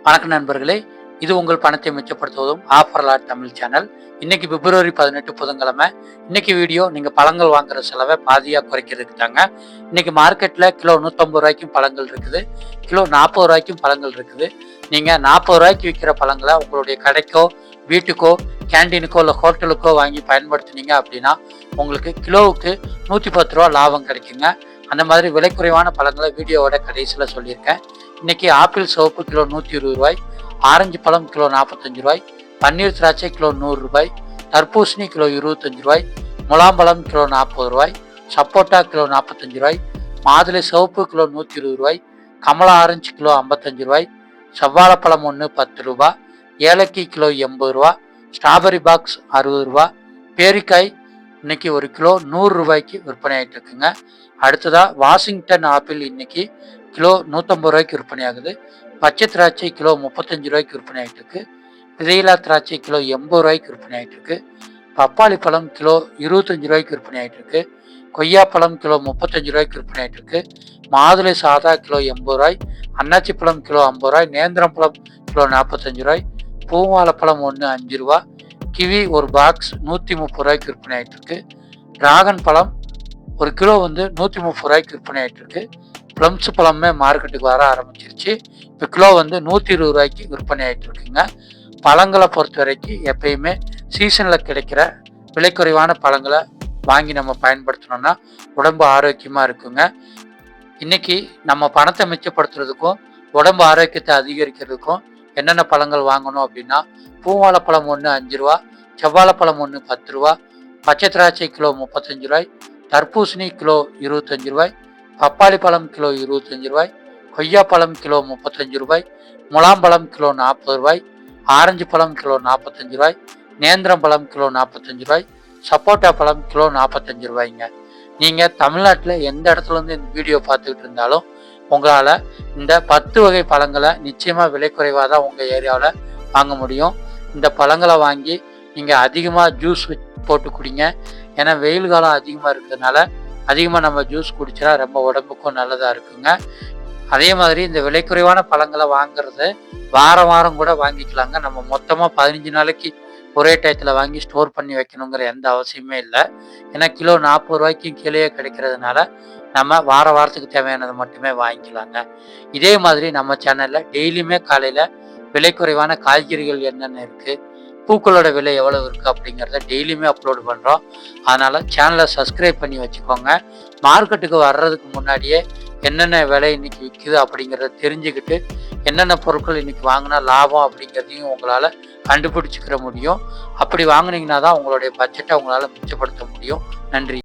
வணக்கம் நண்பர்களே, இது உங்கள் பணத்தை மிச்சப்படுத்துவதும் ஆஃபர் லாட் தமிழ் சேனல். இன்னைக்கு பிப்ரவரி 18 புதன்கிழமை. இன்னைக்கு வீடியோ நீங்கள் பழங்கள் வாங்குற செலவை பாதியாக குறைக்கிறதுக்கு தாங்க. இன்னைக்கு மார்க்கெட்டில் கிலோ 150 ரூபாய்க்கும் பழங்கள் இருக்குது, கிலோ 40 ரூபாய்க்கும் பழங்கள் இருக்குது. நீங்கள் 40 ரூபாய்க்கு விற்கிற பழங்களை உங்களுடைய கடைக்கோ, வீட்டுக்கோ, கேண்டீனுக்கோ இல்லை ஹோட்டலுக்கோ வாங்கி பயன்படுத்தினீங்க அப்படின்னா உங்களுக்கு கிலோவுக்கு 110 ரூபா லாபம் கிடைக்குங்க. அந்த மாதிரி விலை குறைவான பழங்களை வீடியோவோட கடைசியில் சொல்லியிருக்கேன். இன்னைக்கு ஆப்பிள் சிவப்பு கிலோ 120 ரூபாய், ஆரஞ்சு பழம் கிலோ 45 ரூபாய், பன்னீர் திராட்சை கிலோ 100 ரூபாய், தர்பூசணி கிலோ 25 ரூபாய், முலாம்பழம் கிலோ 40 ரூபாய், சப்போட்டா கிலோ 45 ரூபாய், மாதுளை சிவப்பு கிலோ 120 ரூபாய், கமலா ஆரஞ்சு கிலோ 55 ரூபாய், செவ்வாழைப்பழம் ஒன்று 10 ரூபாய், ஏலக்கி கிலோ 80 ரூபா, ஸ்ட்ராபெரி பாக்ஸ் 60 ரூபா, பேரிக்காய் இன்னைக்கு ஒரு கிலோ 100 ரூபாய்க்கு விற்பனை ஆகிட்டு இருக்குங்க. அடுத்ததா வாஷிங்டன் ஆப்பிள் இன்னைக்கு கிலோ 150 ரூபாய்க்கு விற்பனை ஆகுது. பச்சை திராட்சை கிலோ 35 ரூபாய்க்கு விற்பனை ஆகிட்டு இருக்கு. விதையில்லா திராட்சை கிலோ 80 ரூபாய்க்கு விற்பனை ஆகிட்டு இருக்கு. பப்பாளி பழம் கிலோ 25 ரூபாய்க்கு விற்பனை ஆகிட்டு இருக்கு. கொய்யாப்பழம் கிலோ 35 ரூபாய்க்கு விற்பனை ஆகிட்டு இருக்கு. மாதுளை சாதா கிலோ 80 ரூபாய், அன்னாச்சி பழம் கிலோ 50 ரூபாய், நேந்திரம் பழம் கிலோ 45 ரூபாய், பூவாழைப்பழம் ஒன்று 5 ரூபா, கிவி ஒரு பாக்ஸ் 130 ரூபாய்க்கு விற்பனை ஆகிட்டு இருக்கு. டிராகன் பழம் ஒரு கிலோ 130 ரூபாய்க்கு விற்பனை ஆகிட்டு இருக்கு. ப்ளம்ஸ் பழமே மார்க்கெட்டுக்கு வர ஆரம்பிச்சிருச்சு. இப்போ கிலோ 120 ரூபாய்க்கு விற்பனை ஆகிட்டு இருக்குங்க. பழங்களை பொறுத்த வரைக்கும் எப்பயுமே சீசனில் கிடைக்கிற விலை குறைவான பழங்களை வாங்கி நம்ம பயன்படுத்தணும்னா உடம்பு ஆரோக்கியமாக இருக்குங்க. இன்னைக்கு நம்ம பணத்தை மிச்சப்படுத்துறதுக்கும் உடம்பு ஆரோக்கியத்தை அதிகரிக்கிறதுக்கும் என்னென்ன பழங்கள் வாங்கணும் அப்படின்னா, பூவாழைப்பழம் ஒன்று 5 ரூபா, செவ்வாழைப்பழம் ஒன்று 10 ரூபா, பச்சை திராட்சை கிலோ 35 ரூபாய், தர்பூசணி கிலோ 25 ரூபாய், பப்பாளி பழம் கிலோ 25 ரூபாய், கொய்யாப்பழம் கிலோ 35 ரூபாய், முலாம்பழம் கிலோ 40 ரூபாய், ஆரஞ்சு பழம் கிலோ 45 ரூபாய், நேந்திரம் பழம் கிலோ 45 ரூபாய், சப்போட்டா பழம் கிலோ 45 ரூபாய்ங்க. நீங்கள் தமிழ்நாட்டில் எந்த இடத்துல இருந்து இந்த வீடியோ பார்த்துக்கிட்டு இருந்தாலும் உங்களால் இந்த 10 வகை பழங்களை நிச்சயமாக விலை குறைவாக தான் உங்கள் ஏரியாவில் வாங்க முடியும். இந்த பழங்களை வாங்கி நீங்கள் அதிகமாக ஜூஸ் போட்டு குடிங்க. ஏன்னா வெயில் காலம் அதிகமாக இருக்கிறதுனால அதிகமாக நம்ம ஜூஸ் குடிச்சா ரொம்ப உடம்புக்கும் நல்லதாக இருக்குங்க. அதே மாதிரி இந்த விலை குறைவான பழங்களை வாங்குறது வாரம் வாரம் கூட வாங்கிக்கலாங்க. நம்ம மொத்தமாக 15 நாளைக்கு ஒரே டயத்தில் வாங்கி ஸ்டோர் பண்ணி வைக்கணுங்கிற எந்த அவசியமே இல்லை. ஏன்னா கிலோ 40 ரூபாய்க்கும் கீழே கிடைக்கிறதுனால நம்ம வாரத்துக்கு தேவையானதை மட்டுமே வாங்கிக்கலாங்க. இதே மாதிரி நம்ம சேனலில் டெய்லியுமே காலையில் விலை குறைவான காய்கறிகள் என்னென்ன இருக்குது, பூக்களோட விலை எவ்வளவு இருக்குது அப்படிங்கிறத டெய்லியுமே அப்லோடு பண்ணுறோம். அதனால் சேனலை சப்ஸ்கிரைப் பண்ணி வச்சுக்கோங்க. மார்க்கெட்டுக்கு வர்றதுக்கு முன்னாடியே என்னென்ன விலை இன்னைக்கு விற்குது அப்படிங்கிறத தெரிஞ்சுக்கிட்டு என்னென்ன பொருட்கள் இன்னைக்கு வாங்கினா லாபம் அப்படிங்கிறதையும் உங்களால் கண்டுபிடிச்சிக்கிற முடியும். அப்படி வாங்கினீங்கன்னா தான் உங்களுடைய பட்ஜெட்டை உங்களால் மிச்சப்படுத்த முடியும். நன்றி.